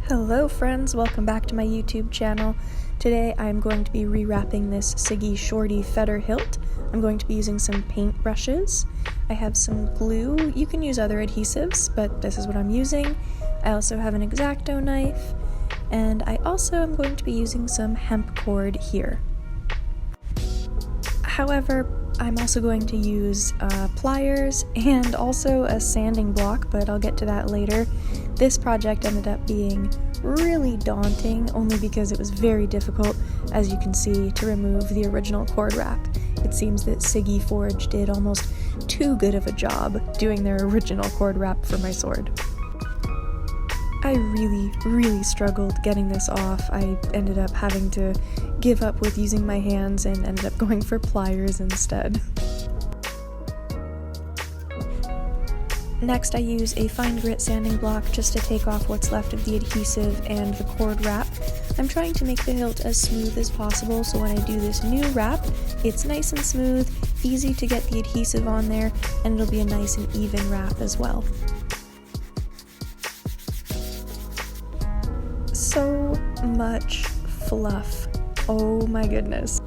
Hello friends, welcome back to my YouTube channel. Today I'm going to be rewrapping this SIGI Shorty Federschwert hilt. I'm going to be using some paint brushes. I have some glue. You can use other adhesives, but this is what I'm using. I also have an X-Acto knife, and I also am going to be using some hemp cord here. However, I'm also going to use pliers and also a sanding block, but I'll get to that later. This project ended up being really daunting, only because it was very difficult, as you can see, to remove the original cord wrap. It seems that SIGI Forge did almost too good of a job doing their original cord wrap for my sword. I really struggled getting this off. I ended up having to give up with using my hands and ended up going for pliers instead. Next, I use a fine grit sanding block just to take off what's left of the adhesive and the cord wrap. I'm trying to make the hilt as smooth as possible, so when I do this new wrap, it's nice and smooth, easy to get the adhesive on there, and it'll be a nice and even wrap as well. So much fluff. Oh my goodness.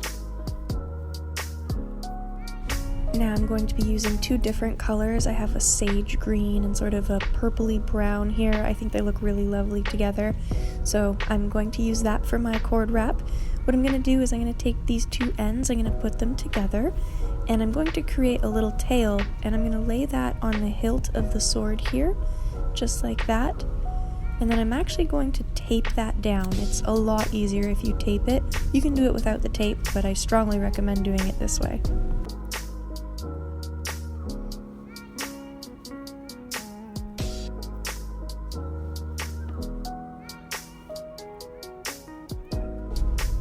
Now I'm going to be using two different colors. I have a sage green and sort of a purpley brown here. I think they look really lovely together. So I'm going to use that for my cord wrap. What I'm going to do is I'm going to take these two ends, I'm going to put them together, and I'm going to create a little tail, and I'm going to lay that on the hilt of the sword here, just like that. And then I'm actually going to tape that down. It's a lot easier if you tape it. You can do it without the tape, but I strongly recommend doing it this way.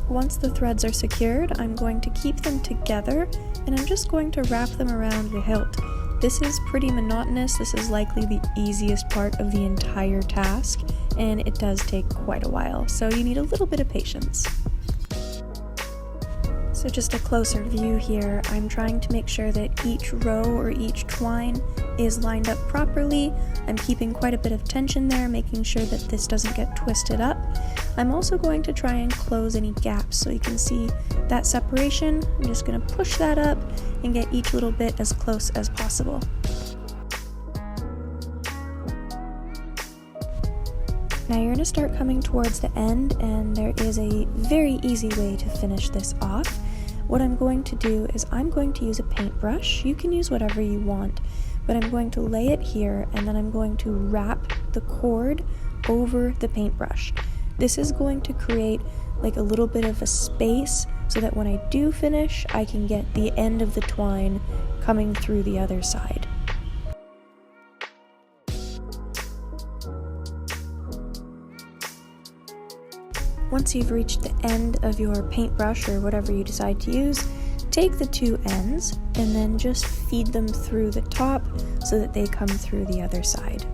Once the threads are secured, I'm going to keep them together, and I'm just going to wrap them around the hilt. This is pretty monotonous. This is likely the easiest part of the entire task, and it does take quite a while, so you need a little bit of patience. So just a closer view here, I'm trying to make sure that each row or each twine is lined up properly. I'm keeping quite a bit of tension there, making sure that this doesn't get twisted up. I'm also going to try and close any gaps so you can see that separation. I'm just going to push that up and get each little bit as close as possible. Now you're going to start coming towards the end, and there is a very easy way to finish this off. What I'm going to do is I'm going to use a paintbrush. You can use whatever you want, but I'm going to lay it here, and then I'm going to wrap the cord over the paintbrush. This is going to create like a little bit of a space so that when I do finish, I can get the end of the twine coming through the other side. Once you've reached the end of your paintbrush or whatever you decide to use, take the two ends and then just feed them through the top so that they come through the other side.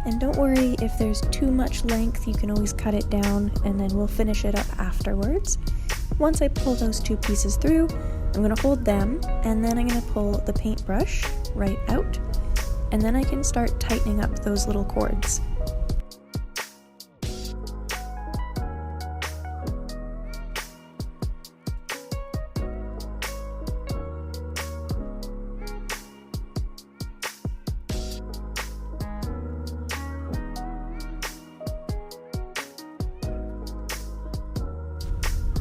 And don't worry if there's too much length, you can always cut it down and then we'll finish it up afterwards. Once I pull those two pieces through, I'm going to hold them, and then I'm going to pull the paintbrush right out, and then I can start tightening up those little cords.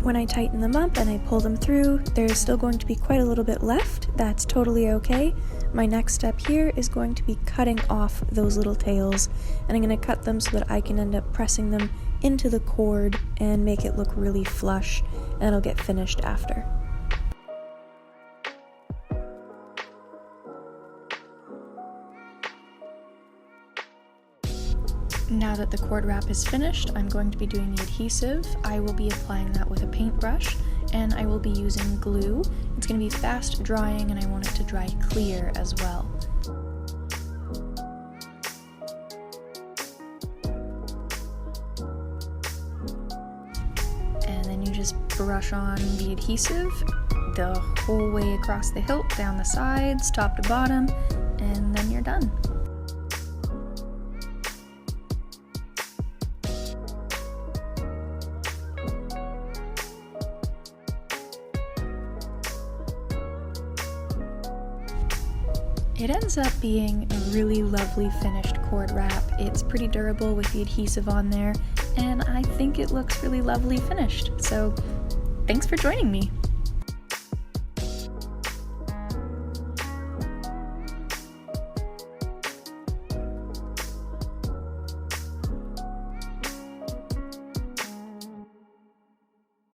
When I tighten them up and I pull them through, there's still going to be quite a little bit left. That's totally okay. My next step here is going to be cutting off those little tails, and I'm going to cut them so that I can end up pressing them into the cord and make it look really flush, and it'll get finished after. Now that the cord wrap is finished, I'm going to be doing the adhesive. I will be applying that with a paintbrush, and I will be using glue. It's going to be fast drying, and I want it to dry clear as well. And then you just brush on the adhesive the whole way across the hilt, down the sides, top to bottom, and then you're done. It ends up being a really lovely finished cord wrap. It's pretty durable with the adhesive on there, and I think it looks really lovely finished. So thanks for joining me.